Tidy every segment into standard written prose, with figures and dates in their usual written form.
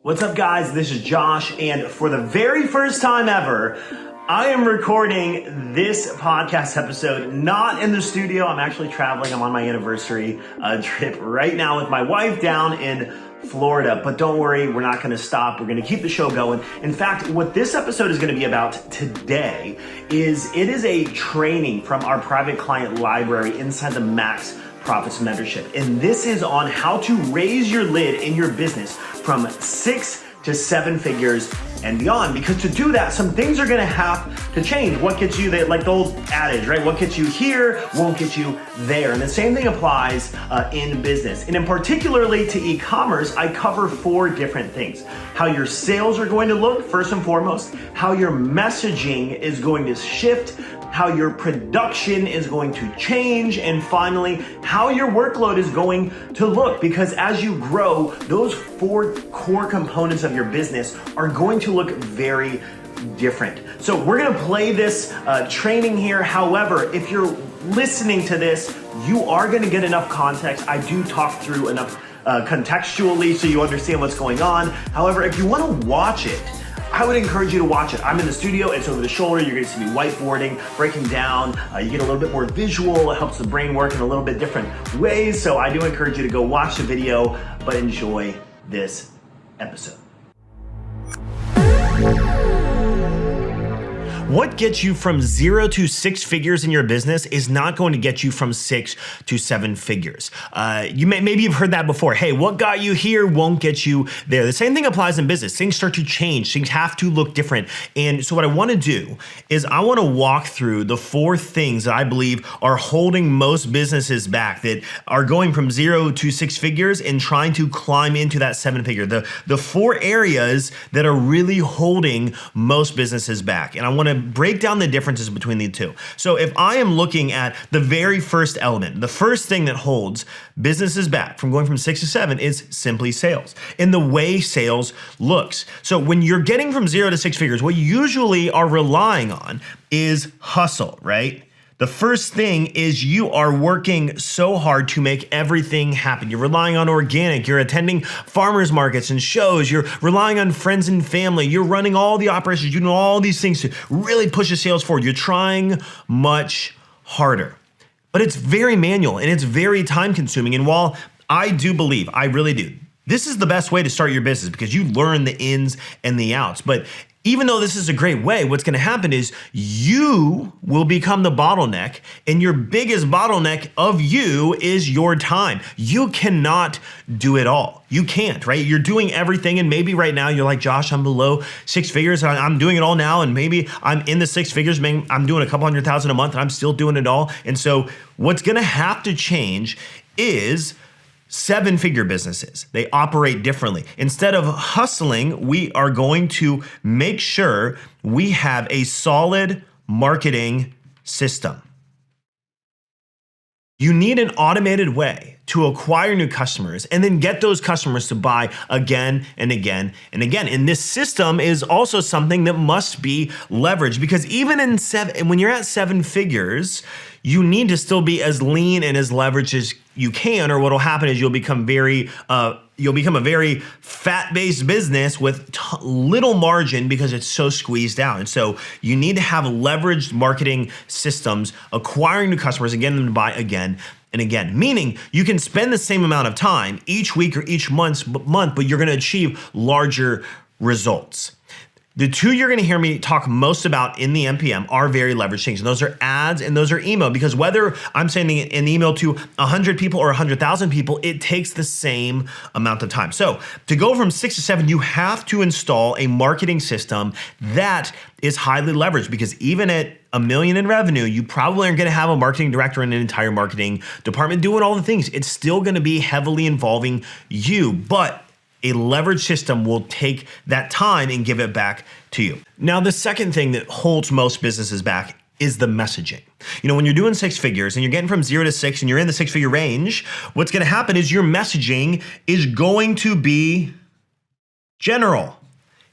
What's up, guys? This is Josh, and for the very first time ever, I am recording this podcast episode not in the studio. I'm actually traveling. I'm on my anniversary trip right now with my wife down in Florida. But don't worry, we're not going to stop. We're going to keep the show going. In fact, what this episode is going to be about today is it is a training from our private client library inside the Max Profits Mentorship. And this is on how to raise your lid in your business from 6 to 7 figures and beyond. Because to do that, some things are gonna have to change. What gets you there, like the old adage, right? What gets you here won't get you there. And the same thing applies in business. And in particularly to e-commerce, I cover 4 different things. How your sales are going to look, first and foremost, how your messaging is going to shift, how your production is going to change, and finally, how your workload is going to look. Because as you grow, those 4 core components of your business are going to look very different. So we're gonna play this training here. However, if you're listening to this, you are gonna get enough context. I do talk through enough contextually so you understand what's going on. However, if you wanna watch it, I would encourage you to watch it. I'm in the studio, it's over the shoulder. You're gonna see me whiteboarding, breaking down. You get a little bit more visual. It helps the brain work in a little bit different ways. So I do encourage you to go watch the video, but enjoy this episode. What gets you from 0 to 6 figures in your business is not going to get you from 6 to 7 figures. Maybe you've heard that before. Hey, what got you here won't get you there. The same thing applies in business. Things start to change. Things have to look different. And so what I want to do is I want to walk through the 4 things that I believe are holding most businesses back, that are going from 0 to 6 figures and trying to climb into that 7 figure. The 4 areas that are really holding most businesses back. And I want to break down the differences between the two. So if I am looking at the very first element, the first thing that holds businesses back from going from 6 to 7 is simply sales and the way sales looks. So when you're getting from 0 to 6 figures, what you usually are relying on is hustle, right? The first thing is you are working so hard to make everything happen. You're relying on organic, you're attending farmers markets and shows, you're relying on friends and family, you're running all the operations, you're doing all these things to really push the sales forward. You're trying much harder. But it's very manual and it's very time consuming. And while I do believe, I really do, this is the best way to start your business because you learn the ins and the outs. But even though this is a great way, what's gonna happen is you will become the bottleneck, and your biggest bottleneck of you is your time. You cannot do it all. You can't, right? You're doing everything, and maybe right now you're like, Josh, I'm below 6 figures. I'm doing it all now, and maybe I'm in the 6 figures. I'm doing a couple $100,000 a month, and I'm still doing it all. And so what's gonna have to change is 7-figure businesses. They operate differently. Instead of hustling, we are going to make sure we have a solid marketing system. You need an automated way to acquire new customers and then get those customers to buy again and again and again. And this system is also something that must be leveraged because even when you're at 7 figures, you need to still be as lean and as leveraged as you can, or what'll happen is you'll become a very fat-based business with little margin because it's so squeezed out. And so you need to have leveraged marketing systems, acquiring new customers and getting them to buy again and again. Meaning you can spend the same amount of time each week or each month, but you're gonna achieve larger results. The 2 you're gonna hear me talk most about in the NPM are very leveraged things. And those are ads and those are email, because whether I'm sending an email to 100 people or 100,000 people, it takes the same amount of time. So to go from 6 to 7, you have to install a marketing system that is highly leveraged, because even at $1 million in revenue, you probably aren't gonna have a marketing director and an entire marketing department doing all the things. It's still gonna be heavily involving you, but a leverage system will take that time and give it back to you. Now, the second thing that holds most businesses back is the messaging. You know, when you're doing 6 figures and you're getting from 0 to 6 and you're in the 6-figure range, what's gonna happen is your messaging is going to be general.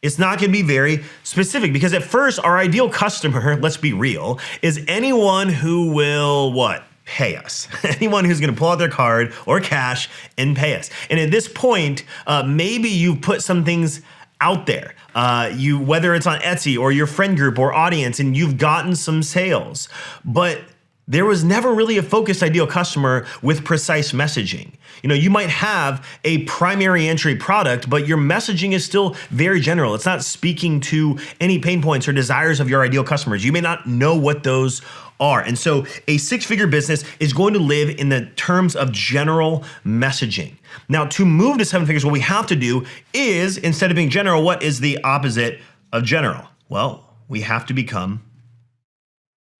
It's not gonna be very specific, because at first our ideal customer, let's be real, is anyone who will what? pay us. Anyone who's going to pull out their card or cash and pay us. And at this point, maybe you've put some things out there, whether it's on Etsy or your friend group or audience, and you've gotten some sales, but there was never really a focused ideal customer with precise messaging. You might have a primary entry product, but your messaging is still very general. It's not speaking to any pain points or desires of your ideal customers. You may not know what those are. And so a six-figure business is going to live in the terms of general messaging. Now, to move to seven figures, what we have to do is, instead of being general, what is the opposite of general? Well, we have to become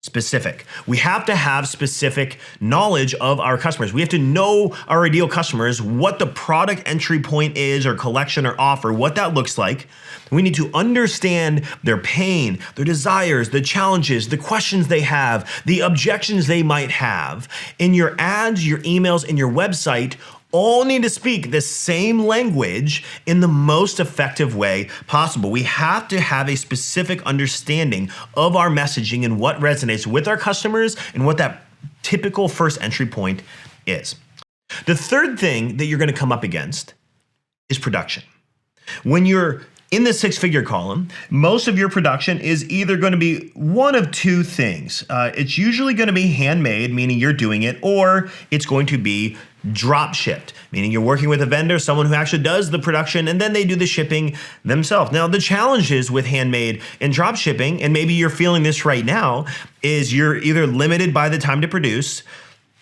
specific. We have to have specific knowledge of our customers. We have to know our ideal customers, what the product entry point is or collection or offer, what that looks like. We need to understand their pain, their desires, the challenges, the questions they have, the objections they might have. In your ads, your emails, and your website, all need to speak the same language in the most effective way possible. We have to have a specific understanding of our messaging and what resonates with our customers and what that typical first entry point is. The third thing that you're going to come up against is production. When you're in the six-figure column, most of your production is either going to be one of two things. It's usually going to be handmade, meaning you're doing it, or it's going to be drop shipped, meaning you're working with a vendor, someone who actually does the production, and then they do the shipping themselves. Now, the challenges with handmade and drop shipping, and maybe you're feeling this right now, is you're either limited by the time to produce,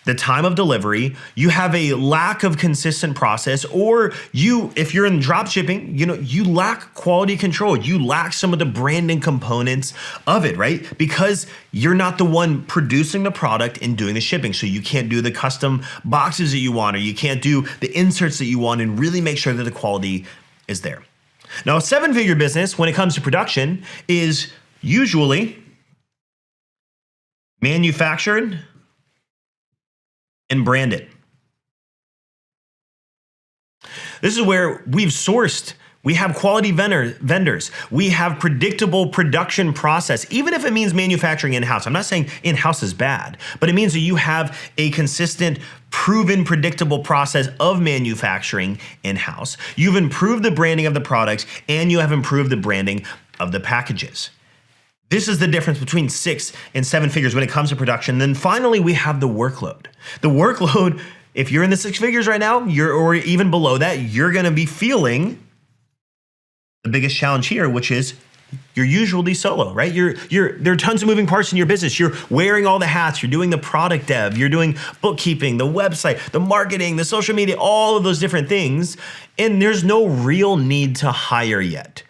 the time of delivery, you have a lack of consistent process, or if you're in drop shipping, you lack quality control. You lack some of the branding components of it, right? Because you're not the one producing the product and doing the shipping. So you can't do the custom boxes that you want, or you can't do the inserts that you want and really make sure that the quality is there. Now, a seven-figure business, when it comes to production, is usually manufactured and branded. This is where we've sourced. We have quality vendors. We have predictable production process, even if it means manufacturing in-house. I'm not saying in-house is bad, but it means that you have a consistent, proven, predictable process of manufacturing in-house. You've improved the branding of the products, and you have improved the branding of the packages. This is the difference between 6 and 7 figures when it comes to production. Then finally, we have the workload. The workload, if you're in the 6 figures right now, or even below that, you're gonna be feeling the biggest challenge here, which is you're usually solo, right? There are tons of moving parts in your business. You're wearing all the hats. You're doing the product dev. You're doing bookkeeping, the website, the marketing, the social media, all of those different things. And there's no real need to hire yet.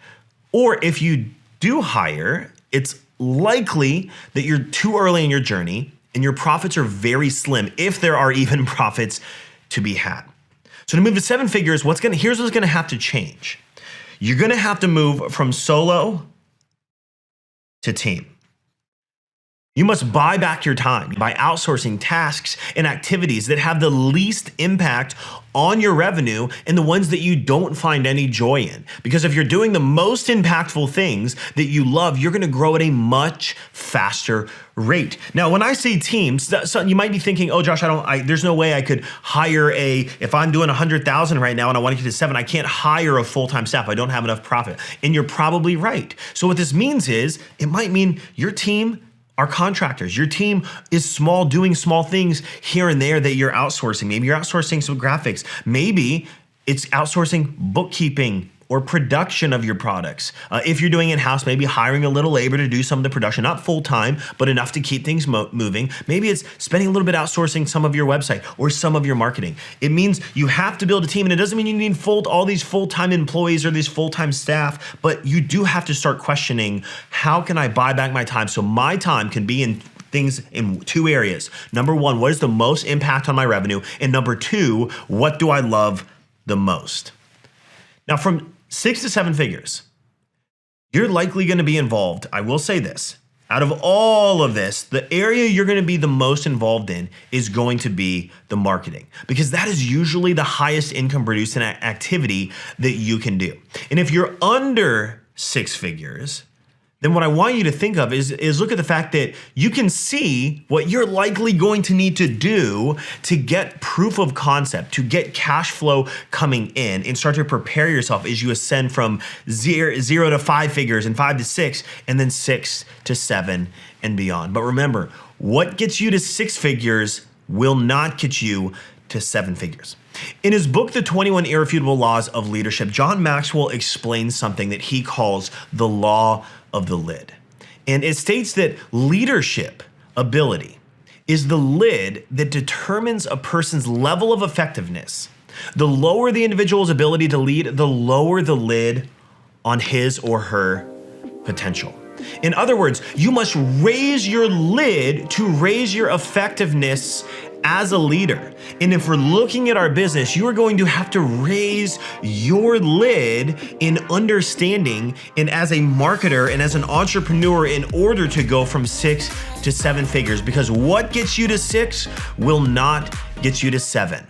Or if you do hire, it's likely that you're too early in your journey and your profits are very slim, if there are even profits to be had. So to move to 7 figures, here's what's gonna have to change. You're gonna have to move from solo to team. You must buy back your time by outsourcing tasks and activities that have the least impact on your revenue and the ones that you don't find any joy in. Because if you're doing the most impactful things that you love, you're gonna grow at a much faster rate. Now, when I say teams, so you might be thinking, oh, Josh, there's no way I could hire if I'm doing 100,000 right now and I want to get to 7, I can't hire a full-time staff. I don't have enough profit. And you're probably right. So what this means is, it might mean your team are contractors. Your team is small, doing small things here and there that you're outsourcing. Maybe you're outsourcing some graphics. Maybe it's outsourcing bookkeeping or production of your products. If you're doing in-house, maybe hiring a little labor to do some of the production, not full-time, but enough to keep things moving. Maybe it's spending a little bit outsourcing some of your website or some of your marketing. It means you have to build a team, and it doesn't mean you need all these full-time employees or these full-time staff, but you do have to start questioning, how can I buy back my time so my time can be in things in 2 areas. Number 1, what is the most impact on my revenue? And number 2, what do I love the most? Now, from 6 to 7 figures, you're likely going to be involved. I will say this, out of all of this, the area you're going to be the most involved in is going to be the marketing, because that is usually the highest income producing activity that you can do. And if you're under 6 figures, then what I want you to think of is look at the fact that you can see what you're likely going to need to do to get proof of concept, to get cash flow coming in, and start to prepare yourself as you ascend from zero to 5 figures and 5 to 6, and then 6 to 7 and beyond. But remember, what gets you to 6 figures will not get you to 7 figures. In his book, The 21 Irrefutable Laws of Leadership, John Maxwell explains something that he calls the law of the lid. And it states that leadership ability is the lid that determines a person's level of effectiveness. The lower the individual's ability to lead, the lower the lid on his or her potential. In other words, you must raise your lid to raise your effectiveness as a leader. And if we're looking at our business, you are going to have to raise your lid in understanding and as a marketer and as an entrepreneur in order to go from 6 to 7 figures, because what gets you to 6 will not get you to 7.